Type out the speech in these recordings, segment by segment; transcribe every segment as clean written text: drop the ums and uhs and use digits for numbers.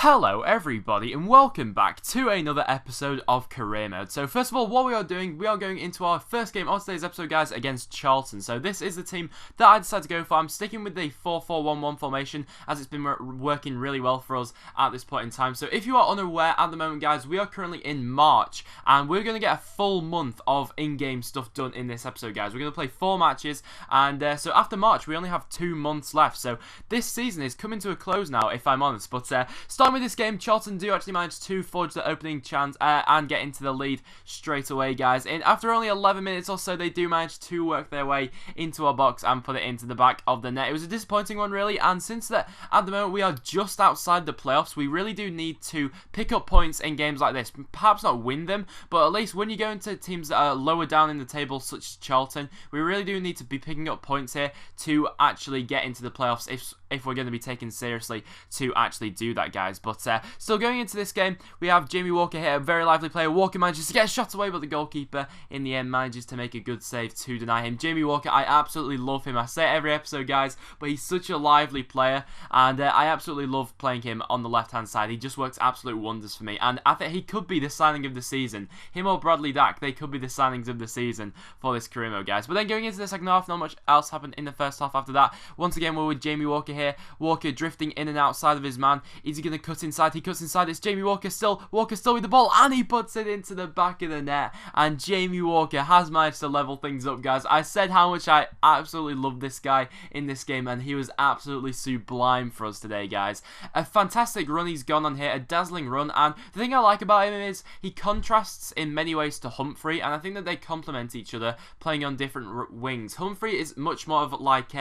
Hello everybody and welcome back to another episode of Career Mode. So first of all, what we are doing, we are going into our first game of today's episode, guys, against Charlton. So this is the team that I decided to go for. I'm sticking with the 4-4-1-1 formation as it's been working really well for us at this point in time. So if you are unaware at the moment, guys, we are currently in March and we're going to get a full month of in-game stuff done in this episode, guys. We're going to play 4 matches and so after March we only have 2 months left. So this season is coming to a close now, if I'm honest. But starting with this game, Charlton do actually manage to forge the opening chance and get into the lead straight away, guys. After only 11 minutes or so, they do manage to work their way into our box and put it into the back of the net. It was a disappointing one, really, and since that at the moment we are just outside the playoffs, we really do need to pick up points in games like this. Perhaps not win them, but at least when you go into teams that are lower down in the table, such as Charlton, we really do need to be picking up points here to actually get into the playoffs if we're going to be taken seriously to actually do that, guys. But still going into this game, we have Jamie Walker here, a very lively player. Walker manages to get a shot away, but the goalkeeper in the end manages to make a good save to deny him. Jamie Walker, I absolutely love him. I say it every episode, guys, but he's such a lively player, and I absolutely love playing him on the left-hand side. He just works absolute wonders for me, and I think he could be the signing of the season. Him or Bradley Dack, they could be the signings of the season for this career mode, guys. But then going into the second half, not much else happened in the first half after that. Once again, we're with Jamie Walker here. Walker drifting in and outside of his man. Is he going to cut inside? He cuts inside. It's Jamie Walker still. Walker still with the ball, and he puts it into the back of the net. And Jamie Walker has managed to level things up, guys. I said how much I absolutely love this guy in this game, and he was absolutely sublime for us today, guys. A fantastic run he's gone on here, a dazzling run, and the thing I like about him is he contrasts in many ways to Humphrey, and I think that they complement each other playing on different wings. Humphrey is much more of like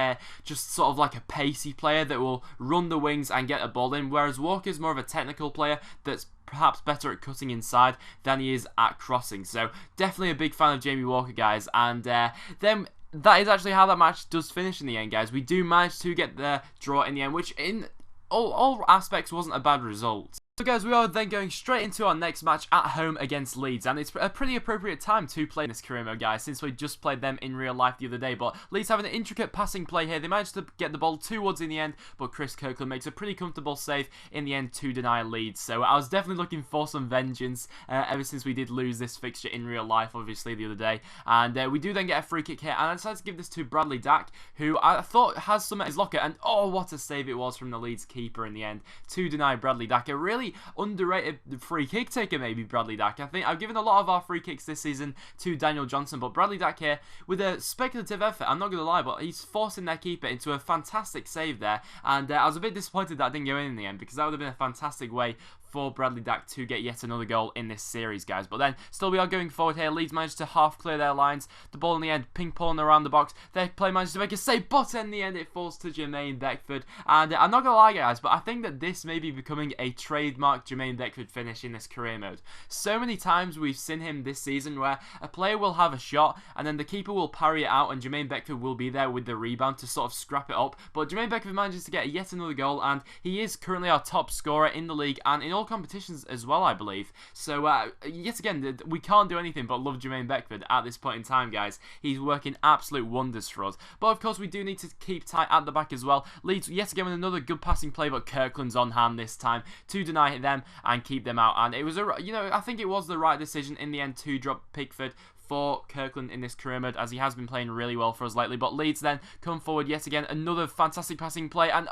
just sort of like a pacey player that will run the wings and get a ball in, whereas Walker is more of a technical player that's perhaps better at cutting inside than he is at crossing. So definitely a big fan of Jamie Walker, guys, and then that is actually how that match does finish in the end, guys. We do manage to get the draw in the end, which in all aspects wasn't a bad result. So guys, we are then going straight into our next match at home against Leeds, and it's a pretty appropriate time to play this career mode, guys, since we just played them in real life the other day. But Leeds have an intricate passing play here. They managed to get the ball towards in the end, but Chris Kirkland makes a pretty comfortable save in the end to deny Leeds. So I was definitely looking for some vengeance ever since we did lose this fixture in real life, obviously, the other day. And we do then get a free kick here, and I decided to give this to Bradley Dack, who I thought has some at his locker, and oh, what a save it was from the Leeds keeper in the end to deny Bradley Dack. A really underrated free kick taker, maybe, Bradley Dack. I think I've given a lot of our free kicks this season to Daniel Johnson, but Bradley Dack here with a speculative effort, I'm not going to lie, but he's forcing their keeper into a fantastic save there, and I was a bit disappointed that didn't go in the end, because that would have been a fantastic way for Bradley Dack to get yet another goal in this series, guys. But then, still we are going forward here. Leeds managed to half clear their lines. The ball in the end, ping-pong around the box. Their play managed to make a save, but in the end it falls to Jermaine Beckford. And I'm not going to lie, guys, but I think that this may be becoming a trademark Jermaine Beckford finish in this career mode. So many times we've seen him this season where a player will have a shot, and then the keeper will parry it out, and Jermaine Beckford will be there with the rebound to sort of scrap it up. But Jermaine Beckford manages to get yet another goal, and he is currently our top scorer in the league, and in all competitions as well, I believe. So yet again, we can't do anything but love Jermaine Beckford at this point in time, guys. He's working absolute wonders for us. But of course we do need to keep tight at the back as well. Leeds yet again with another good passing play, but Kirkland's on hand this time to deny them and keep them out. And it was I think it was the right decision in the end to drop Pickford for Kirkland in this career mode, as he has been playing really well for us lately. But Leeds then come forward yet again, another fantastic passing play, and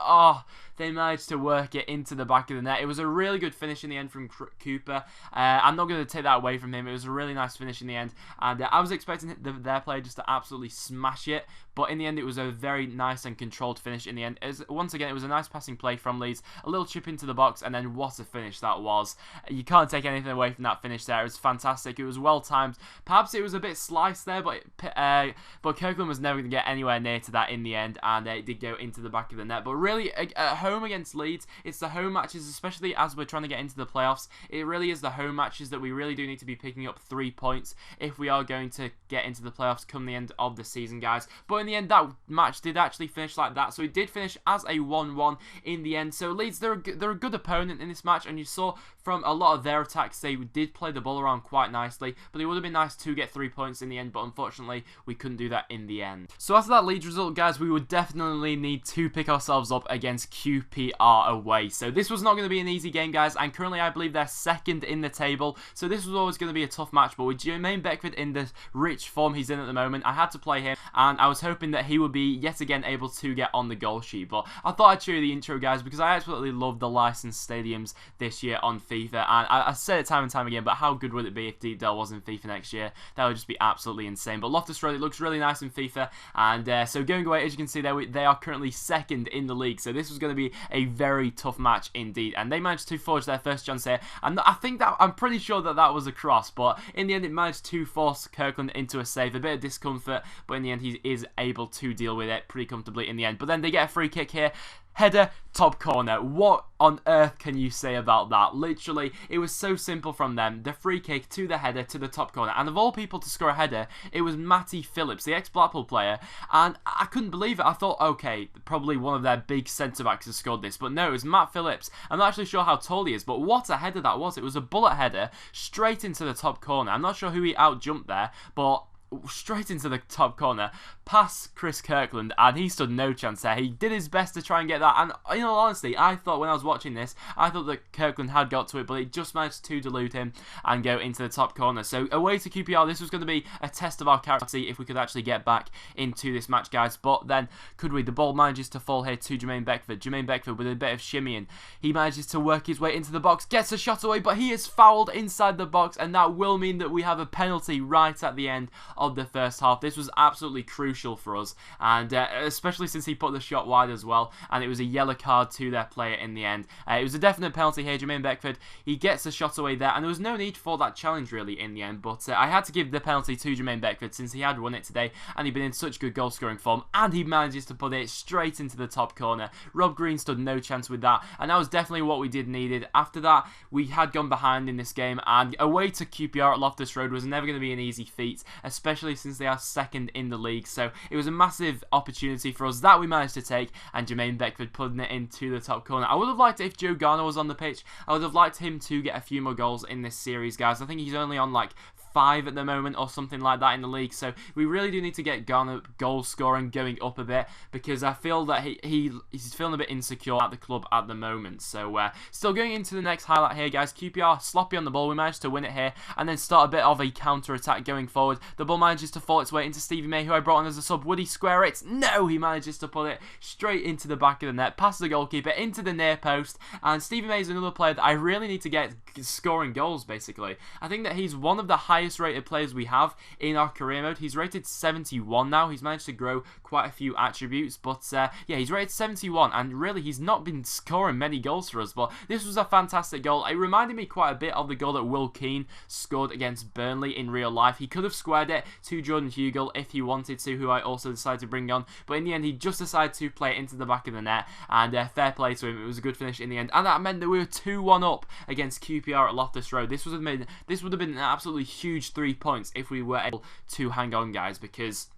they managed to work it into the back of the net. It was a really good finish in the end from Cooper. I'm not going to take that away from him. It was a really nice finish in the end, and I was expecting their player just to absolutely smash it, but in the end it was a very nice and controlled finish in the end. Once again, it was a nice passing play from Leeds, a little chip into the box, and then what a finish that was. You can't take anything away from that finish there. It was fantastic. It was well timed. Perhaps it was a bit sliced there, but Kirkland was never going to get anywhere near to that in the end, and it did go into the back of the net. But really, at home against Leeds, it's the home matches, especially as we're trying to get into the playoffs. It really is the home matches that we really do need to be picking up 3 points if we are going to get into the playoffs come the end of the season, guys. But in the end, that match did actually finish like that, so it did finish as a 1-1 in the end. So Leeds, they're a good opponent in this match, and you saw from a lot of their attacks, they did play the ball around quite nicely, but it would have been nice to get 3 points in the end, but unfortunately we couldn't do that in the end. So after that Leeds result, guys, we would definitely need to pick ourselves up against QPR away. So this was not going to be an easy game, guys, and currently I believe they're second in the table, so this was always going to be a tough match. But with Jermaine Beckford in the rich form he's in at the moment, I had to play him, and I was hoping that he would be yet again able to get on the goal sheet. But I thought I'd show you the intro, guys, because I absolutely love the licensed stadiums this year on FIFA, and I said it time and time again, but how good would it be if Deepdale was in FIFA next year? That would just be absolutely insane. But Loftus Road, it looks really nice in FIFA, and so going away, as you can see there, they are currently second in the league, so this was going to be a very tough match indeed, and they managed to forge their first chance here, and I'm pretty sure that that was a cross, but in the end it managed to force Kirkland into a save. A bit of discomfort, but in the end he is able to deal with it pretty comfortably in the end. But then they get a free kick here. Header, top corner. What on earth can you say about that? Literally, it was so simple from them. The free kick to the header to the top corner. And of all people to score a header, it was Matty Phillips, the ex-Blackpool player. And I couldn't believe it. I thought, okay, probably one of their big centre-backs has scored this. But no, it was Matt Phillips. I'm not actually sure how tall he is, but what a header that was. It was a bullet header straight into the top corner. I'm not sure who he out-jumped there, but straight into the top corner, past Chris Kirkland, and he stood no chance there. He did his best to try and get that, and in all honesty, I thought when I was watching this, I thought that Kirkland had got to it, but he just managed to delude him and go into the top corner. So away to QPR, this was going to be a test of our character, see if we could actually get back into this match, guys. But then, could we? The ball manages to fall here to Jermaine Beckford. Jermaine Beckford with a bit of shimmying. He manages to work his way into the box, gets a shot away, but he is fouled inside the box, and that will mean that we have a penalty right at the end of the first half. This was absolutely crucial for us, and especially since he put the shot wide as well, and it was a yellow card to their player in the end. It was a definite penalty here. Jermaine Beckford, he gets a shot away there, and there was no need for that challenge really in the end, but I had to give the penalty to Jermaine Beckford since he had won it today, and he'd been in such good goal scoring form, and he manages to put it straight into the top corner. Rob Green stood no chance with that, and that was definitely what we did needed. After that, we had gone behind in this game, and away to QPR at Loftus Road was never going to be an easy feat, especially since they are second in the league. So it was a massive opportunity for us that we managed to take, and Jermaine Beckford putting it into the top corner. I would have liked it if Joe Garner was on the pitch. I would have liked him to get a few more goals in this series, guys. I think he's only on like 5 at the moment or something like that in the league, so we really do need to get Garner goal scoring going up a bit, because I feel that he's feeling a bit insecure at the club at the moment. So still going into the next highlight here, guys. QPR sloppy on the ball. We managed to win it here and then start a bit of a counter attack going forward. The ball manages to fall its way into Stevie May, who I brought on as a sub. Would he square it? No, he manages to put it straight into the back of the net, past the goalkeeper, into the near post, and Stevie May is another player that I really need to get scoring goals, basically. I think that he's one of the highest rated players we have in our career mode. He's rated 71 now. He's managed to grow quite a few attributes, but yeah, he's rated 71, and really he's not been scoring many goals for us, but this was a fantastic goal. It reminded me quite a bit of the goal that Will Keane scored against Burnley in real life. He could have squared it to Jordan Hugill if he wanted to, who I also decided to bring on, but in the end he just decided to play it into the back of the net, and fair play to him. It was a good finish in the end, and that meant that we were 2-1 up against QPR at Loftus Road. This would have been an absolutely huge 3 points if we were able to hang on, guys, because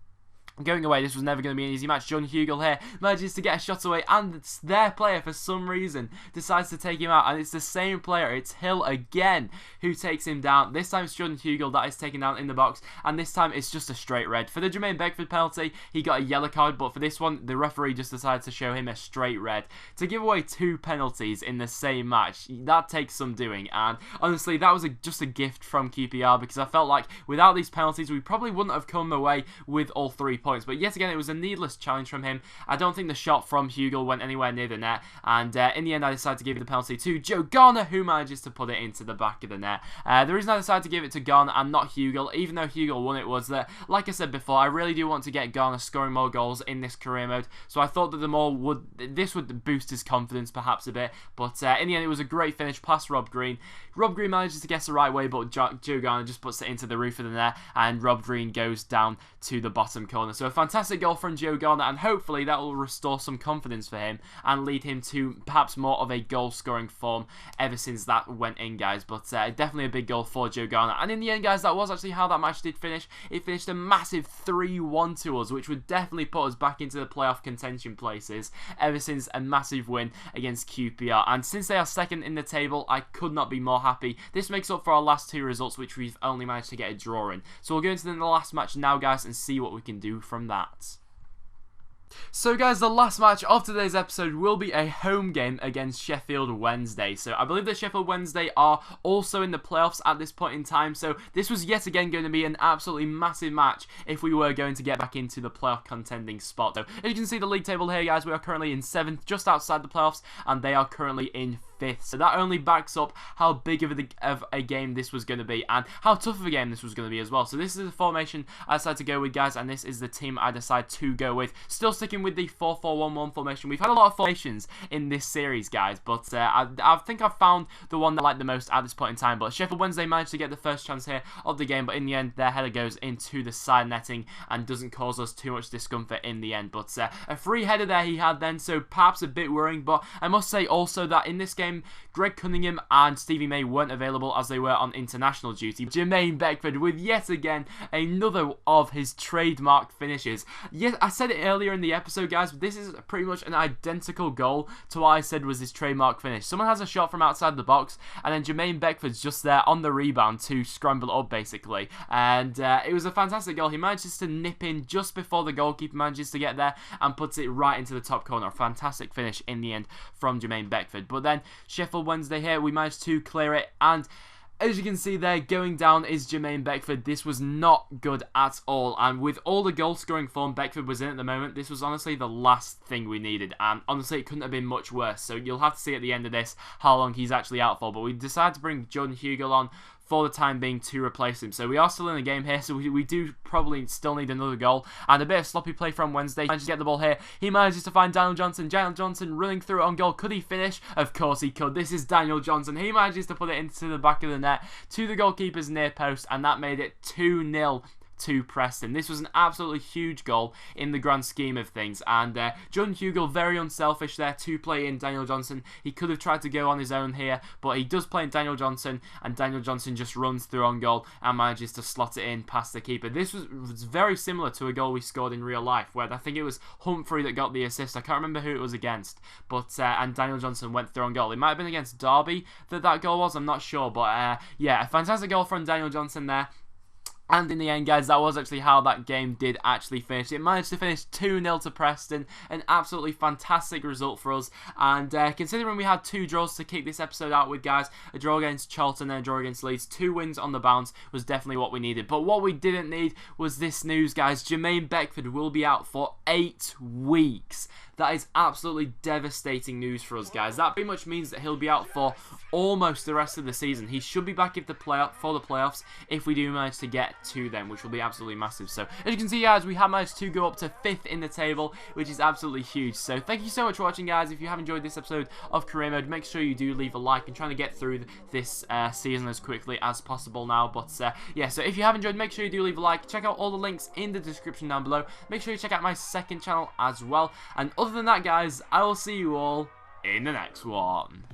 going away, this was never going to be an easy match. John Hugill here manages to get a shot away, and their player, for some reason, decides to take him out, and it's the same player. It's Hill again who takes him down. This time it's John Hugill that is taken down in the box, and this time it's just a straight red. For the Jermaine Beckford penalty, he got a yellow card, but for this one, the referee just decided to show him a straight red. To give away 2 penalties in the same match, that takes some doing, and honestly, that was just a gift from QPR, because I felt like without these penalties, we probably wouldn't have come away with all 3 points. But yet again, it was a needless challenge from him. I don't think the shot from Hugill went anywhere near the net, and in the end I decided to give the penalty to Joe Garner, who manages to put it into the back of the net. The reason I decided to give it to Garner and not Hugill, even though Hugill won it, was that, like I said before, I really do want to get Garner scoring more goals in this career mode, so I thought that this would boost his confidence perhaps a bit, but in the end it was a great finish past Rob Green. Rob Green manages to guess the right way, but Joe Garner just puts it into the roof of the net, and Rob Green goes down to the bottom corner. So a fantastic goal from Joe Garner, and hopefully that will restore some confidence for him and lead him to perhaps more of a goal-scoring form ever since that went in, guys. But definitely a big goal for Joe Garner. And in the end, guys, that was actually how that match did finish. It finished a massive 3-1 to us, which would definitely put us back into the playoff contention places ever since a massive win against QPR. And since they are second in the table, I could not be more happy. This makes up for our last two results, which we've only managed to get a draw in. So we'll go into the last match now, guys, and see what we can do from that. So guys, the last match of today's episode will be a home game against Sheffield Wednesday. So I believe that Sheffield Wednesday are also in the playoffs at this point in time. So this was yet again going to be an absolutely massive match if we were going to get back into the playoff contending spot. So as you can see the league table here, guys, we are currently in 7th, just outside the playoffs, and they are currently in 5th. So that only backs up how big of a game this was going to be and how tough of a game this was going to be as well. So this is the formation I decided to go with, guys, and this is the team I decided to go with. Still sticking with the 4-4-1-1 formation. We've had a lot of formations in this series, guys, but I think I've found the one that I like the most at this point in time. But Sheffield Wednesday managed to get the first chance here of the game, but in the end their header goes into the side netting and doesn't cause us too much discomfort in the end. But a free header there he had then, so perhaps a bit worrying. But I must say also that in this game, Greg Cunningham and Stevie May weren't available as they were on international duty. Jermaine Beckford with yet again another of his trademark finishes. Yes, I said it earlier in the episode, guys, but this is pretty much an identical goal to what I said was his trademark finish. Someone has a shot from outside the box, and then Jermaine Beckford's just there on the rebound to scramble it up, basically. And it was a fantastic goal. He manages to nip in just before the goalkeeper manages to get there and puts it right into the top corner. A fantastic finish in the end from Jermaine Beckford. But then Sheffield Wednesday here, we managed to clear it, and as you can see there, going down is Jermaine Beckford. This was not good at all, and with all the goal scoring form Beckford was in at the moment, this was honestly the last thing we needed, and honestly it couldn't have been much worse. So you'll have to see at the end of this how long he's actually out for, but we decided to bring Jordan Hugill on for the time being to replace him. So we are still in the game here, so we do probably still need another goal. And a bit of sloppy play from Wednesday. He manages to get the ball here. He manages to find Daniel Johnson. Daniel Johnson running through it on goal. Could he finish? Of course he could. This is Daniel Johnson. He manages to put it into the back of the net to the goalkeeper's near post, and that made it 2-0 to Preston. This was an absolutely huge goal in the grand scheme of things, and Jordan Hugill very unselfish there to play in Daniel Johnson. He could have tried to go on his own here, but he does play in Daniel Johnson, and Daniel Johnson just runs through on goal and manages to slot it in past the keeper. This was very similar to a goal we scored in real life, where I think it was Humphrey that got the assist. I can't remember who it was against, but and Daniel Johnson went through on goal. It might have been against Derby that goal was, I'm not sure, but yeah, a fantastic goal from Daniel Johnson there. And in the end, guys, that was actually how that game did actually finish. It managed to finish 2-0 to Preston. An absolutely fantastic result for us. And considering we had 2 draws to kick this episode out with, guys, a draw against Charlton and a draw against Leeds, 2 wins on the bounce was definitely what we needed. But what we didn't need was this news, guys. Jermaine Beckford will be out for 8 weeks. That is absolutely devastating news for us, guys. That pretty much means that he'll be out for almost the rest of the season. He should be back for the playoffs if we do manage to get to them, which will be absolutely massive. So, as you can see, guys, we have managed to go up to 5th in the table, which is absolutely huge. So, thank you so much for watching, guys. If you have enjoyed this episode of Career Mode, make sure you do leave a like. I'm trying to get through this season as quickly as possible now. But, yeah, so if you have enjoyed, make sure you do leave a like. Check out all the links in the description down below. Make sure you check out my second channel as well. And other than that, guys, I will see you all in the next one.